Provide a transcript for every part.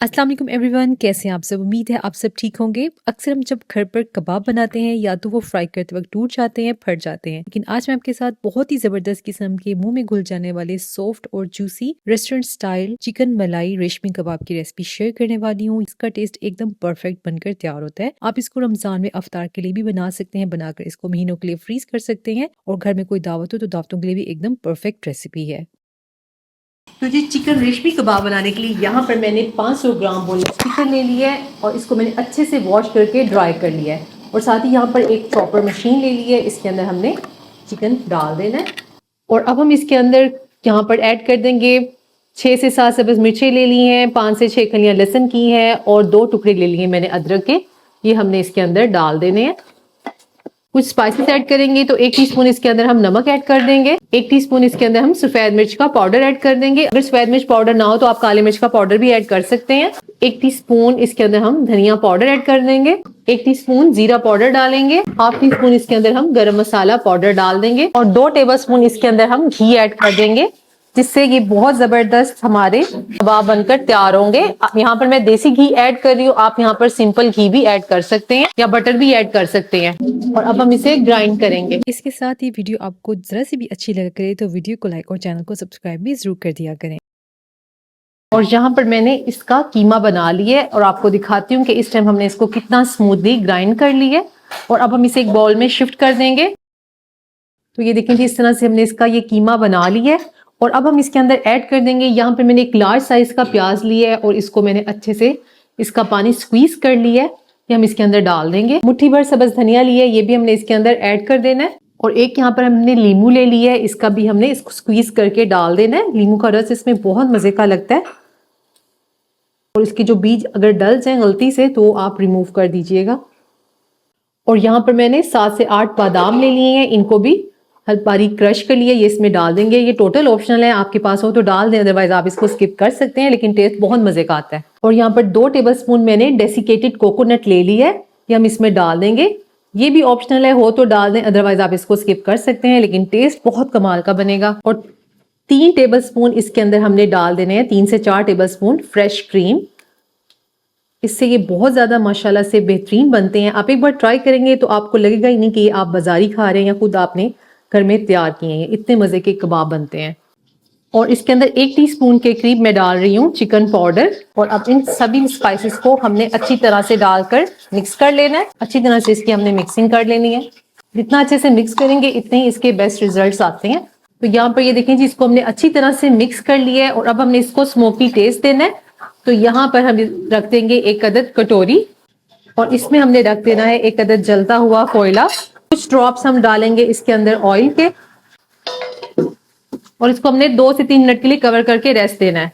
अस्सलाम वालेकुम एवरीवन, कैसे हैं आप सब। उम्मीद है आप सब ठीक होंगे। अक्सर हम जब घर पर कबाब बनाते हैं या तो वो फ्राई करते वक्त टूट जाते हैं, फट जाते हैं, लेकिन आज मैं आपके साथ बहुत ही जबरदस्त किस्म के मुंह में घुल जाने वाले सॉफ्ट और जूसी रेस्टोरेंट स्टाइल चिकन मलाई रेशमी कबाब की रेसिपी शेयर करने वाली हूँ। इसका टेस्ट एकदम परफेक्ट बनकर तैयार होता है। आप इसको रमजान में अफ्तार के लिए भी बना सकते हैं, बनाकर इसको महीनों के लिए फ्रीज कर सकते हैं और घर में कोई दावत हो तो दावतों के लिए भी एकदम परफेक्ट रेसिपी है। तो जी चिकन रेशमी कबाब बनाने के लिए यहाँ पर मैंने 500 ग्राम बोनलेस चिकन ले लिया है और इसको मैंने अच्छे से वॉश करके ड्राई कर लिया है और साथ ही यहाँ पर एक चॉपर मशीन ले ली है। इसके अंदर हमने चिकन डाल देना है और अब हम इसके अंदर यहाँ पर ऐड कर देंगे 6 से 7 सब्ज़ मिर्चें ले ली हैं, 5 से 6 कलियाँ लहसुन की हैं और 2 टुकड़े ले लिए मैंने अदरक के। ये हमने इसके अंदर डाल देने हैं। कुछ स्पाइसेस ऐड करेंगे तो 1 टीस्पून इसके अंदर हम नमक ऐड कर देंगे। 1 टीस्पून इसके अंदर हम सफेद मिर्च का पाउडर ऐड कर देंगे। अगर सफेद मिर्च पाउडर ना हो तो आप काली मिर्च का पाउडर भी ऐड कर सकते हैं। 1 टीस्पून इसके अंदर हम धनिया पाउडर ऐड कर देंगे। 1 टीस्पून जीरा पाउडर डालेंगे। हाफ टीस्पून इसके अंदर हम गरम मसाला पाउडर डाल देंगे और 2 टेबलस्पून इसके अंदर हम घी ऐड कर देंगे, जिससे ये बहुत जबरदस्त हमारे कबाब बनकर तैयार होंगे। यहाँ पर मैं देसी घी ऐड कर रही हूँ, आप यहाँ पर सिंपल घी भी ऐड कर सकते हैं या बटर भी ऐड कर सकते हैं। और अब हम इसे ग्राइंड करेंगे। इसके साथ ही वीडियो आपको जरा सी भी अच्छी लग करे तो वीडियो को लाइक और चैनल को सब्सक्राइब भी जरूर कर दिया करें। और यहाँ पर मैंने इसका कीमा बना लिया है और आपको दिखाती हूँ कि इस टाइम हमने इसको कितना स्मूथली ग्राइंड कर लिया है। और अब हम इसे एक बाउल में शिफ्ट कर देंगे। तो ये देखें इस तरह से हमने इसका ये कीमा बना लिया है और अब हम इसके अंदर ऐड कर देंगे। यहाँ पे मैंने एक लार्ज साइज का प्याज लिया है और इसको मैंने अच्छे से इसका पानी स्क्वीज कर लिया है। ये हम इसके अंदर डाल देंगे। मुट्ठी भर सब्ज धनिया लिया है, ये भी हमने इसके अंदर ऐड कर देना है। और एक यहाँ पर हमने लीमू ले लिया है, इसका भी हमने इसको स्क्वीज करके डाल देना है। लीमू का रस इसमें बहुत मजे का लगता है और इसके जो बीज अगर डल जाए गलती से तो आप रिमूव कर दीजिएगा। और यहाँ पर मैंने 7 से 8 बादाम ले लिए हैं, इनको भी बारीक क्रश कर लिया, ये इसमें डाल देंगे। ये टोटल ऑप्शनल है, आपके पास हो तो डाल दें, अदरवाइज आप इसको स्किप कर सकते हैं, लेकिन टेस्ट बहुत मजे का आता है। और यहाँ पर 2 टेबलस्पून मैंने डेसिकेटेड कोकोनट ले ली है, ये हम इसमें डाल देंगे। ये भी ऑप्शनल है, हो तो डाल दें, अदरवाइज आप इसको स्किप कर सकते हैं, लेकिन टेस्ट बहुत कमाल का बनेगा। और 3 टेबलस्पून इसके अंदर हमने डाल देने हैं, 3 से 4 टेबलस्पून फ्रेश क्रीम। इससे ये बहुत ज़्यादा माशाल्लाह से बेहतरीन बनते हैं। आप एक बार ट्राई करेंगे तो आपको लगेगा ही नहीं कि आप बाजारी खा रहे हैं या खुद आपने घर में तैयार किए हैं। इतने मज़े के कबाब बनते हैं। और इसके अंदर 1 टीस्पून के करीब मैं डाल रही हूँ चिकन पाउडर। और अब इन सभी स्पाइसेस को हमने अच्छी तरह से डालकर मिक्स कर लेना है। अच्छी तरह से इसकी हमने मिक्सिंग कर लेनी है। जितना अच्छे से मिक्स करेंगे इतने ही इसके बेस्ट रिजल्ट्स आते हैं। तो यहाँ पर ये देखें जी, इसको हमने अच्छी तरह से मिक्स कर लिया है और अब हमने इसको स्मोकी टेस्ट देना है। तो यहाँ पर हम रख देंगे 1 अदद कटोरी और इसमें हमने रख देना है 1 अदद जलता हुआ कोयला। कुछ ड्रॉप्स हम डालेंगे इसके अंदर ऑयल के और इसको हमने 2 से 3 मिनट के लिए कवर करके रेस्ट देना है।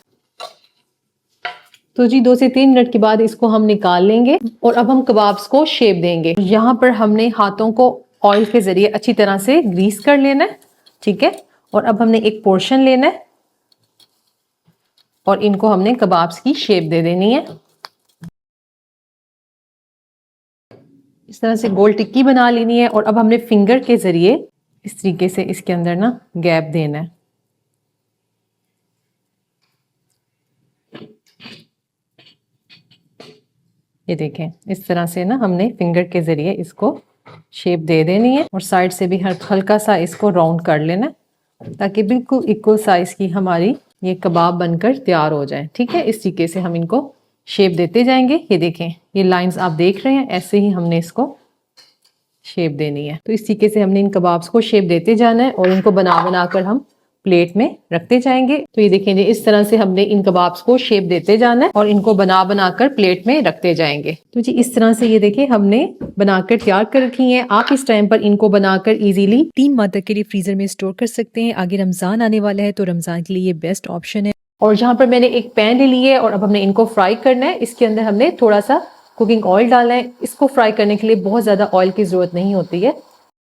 तो जी 2 से 3 मिनट के बाद इसको हम निकाल लेंगे और अब हम कबाब्स को शेप देंगे। यहाँ पर हमने हाथों को ऑयल के जरिए अच्छी तरह से ग्रीस कर लेना है, ठीक है। और अब हमने एक पोर्शन लेना है और इनको हमने कबाब्स की शेप दे देनी है। इस तरह से गोल टिक्की बना लेनी है और अब हमने फिंगर के जरिए इस तरीके से इसके अंदर ना गैप देना है। ये देखें इस तरह से ना हमने फिंगर के जरिए इसको शेप दे देनी है और साइड से भी हल्का सा इसको राउंड कर लेना है ताकि बिल्कुल इक्वल साइज की हमारी ये कबाब बनकर तैयार हो जाए, ठीक है। इस तरीके से हम इनको शेप देते जाएंगे। ये देखें ये लाइंस आप देख रहे हैं, ऐसे ही हमने इसको शेप देनी है। तो इस तरीके से हमने इन कबाब्स को शेप देते जाना है और इनको बना बनाकर हम प्लेट में रखते जाएंगे। तो ये देखें जी, इस तरह से हमने इन कबाब्स को शेप देते जाना है और इनको बना बनाकर प्लेट में रखते जाएंगे। तो जी इस तरह से ये देखें हमने बनाकर तैयार कर रखी हैं। आप इस टाइम पर इनको बनाकर इजीली 3 माह तक के लिए फ्रीजर में स्टोर कर सकते हैं। आगे रमजान आने वाला है तो रमजान के लिए ये बेस्ट ऑप्शन है। और यहाँ पर मैंने एक पैन ले लिया है और अब हमने इनको फ्राई करना है। इसके अंदर हमने थोड़ा सा कुकिंग ऑयल डालना है। इसको फ्राई करने के लिए बहुत ज्यादा ऑयल की जरूरत नहीं होती है।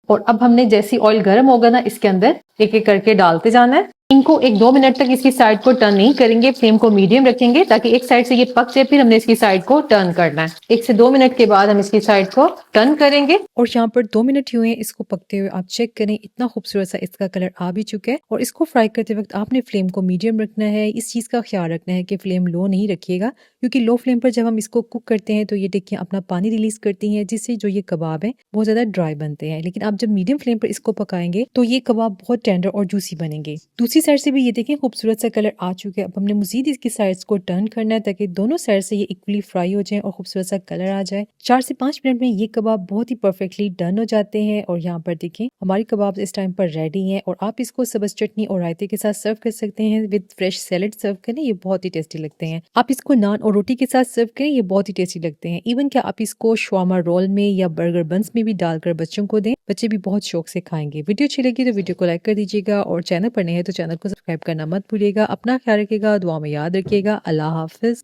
और अब हमने जैसी ऑयल गर्म होगा ना, इसके अंदर एक एक करके डालते जाना है। इनको 1-2 मिनट तक इसकी साइड को टर्न नहीं करेंगे, फ्लेम को मीडियम रखेंगे ताकि एक साइड से ये पक जाए, फिर हमने इसकी साइड को टर्न करना है। 1 से 2 मिनट के बाद हम इसकी साइड को टर्न करेंगे। और यहाँ पर 2 मिनट हुए हैं इसको पकते हुए, आप चेक करें इतना खूबसूरत सा इसका कलर आ भी चुका है। और इसको फ्राई करते वक्त आपने फ्लेम को मीडियम रखना है। इस चीज का ख्याल रखना है कि फ्लेम लो नहीं रखिएगा क्योंकि लो फ्लेम पर जब हम इसको कुक करते हैं तो ये टिक्कियाँ अपना पानी रिलीज करती हैं, जिससे जो ये कबाब है बहुत ज़्यादा ड्राई बनते हैं। लेकिन आप जब मीडियम फ्लेम पर इसको पकाएंगे तो ये कबाब बहुत टेंडर और जूसी बनेंगे। दूसरी साइड से भी ये देखें खूबसूरत सा कलर आ चुका है। अब हमने मजीद इसकी साइड्स को टर्न करना है ताकि दोनों साइड से ये इक्वली फ्राई हो जाए और खूबसूरत सा कलर आ जाए। 4 से 5 मिनट में ये कबाब बहुत ही परफेक्टली डन हो जाते हैं और यहाँ पर देखें हमारी कबाब इस टाइम पर रेडी हैं और आप इसको सब्ज चटनी और रायते के साथ सर्व कर सकते हैं। विद फ्रेश सैलेड सर्व करें, ये बहुत ही टेस्टी लगते हैं। आप इसको नान और रोटी के साथ सर्व करें, ये बहुत ही टेस्टी लगते हैं। इवन क्या आप इसको शवारमा रोल में या बर्गर बंस में भी डालकर बच्चों को दें, बच्चे भी बहुत शौक से खाएंगे। वीडियो अच्छी लगी तो वीडियो को लाइक कर दीजिएगा और चैनल पर नए हैं तो चैनल को सब्सक्राइब करना मत भूलिएगा। अपना ख्याल रखिएगा, दुआ में याद रखिएगा। अल्लाह हाफिज।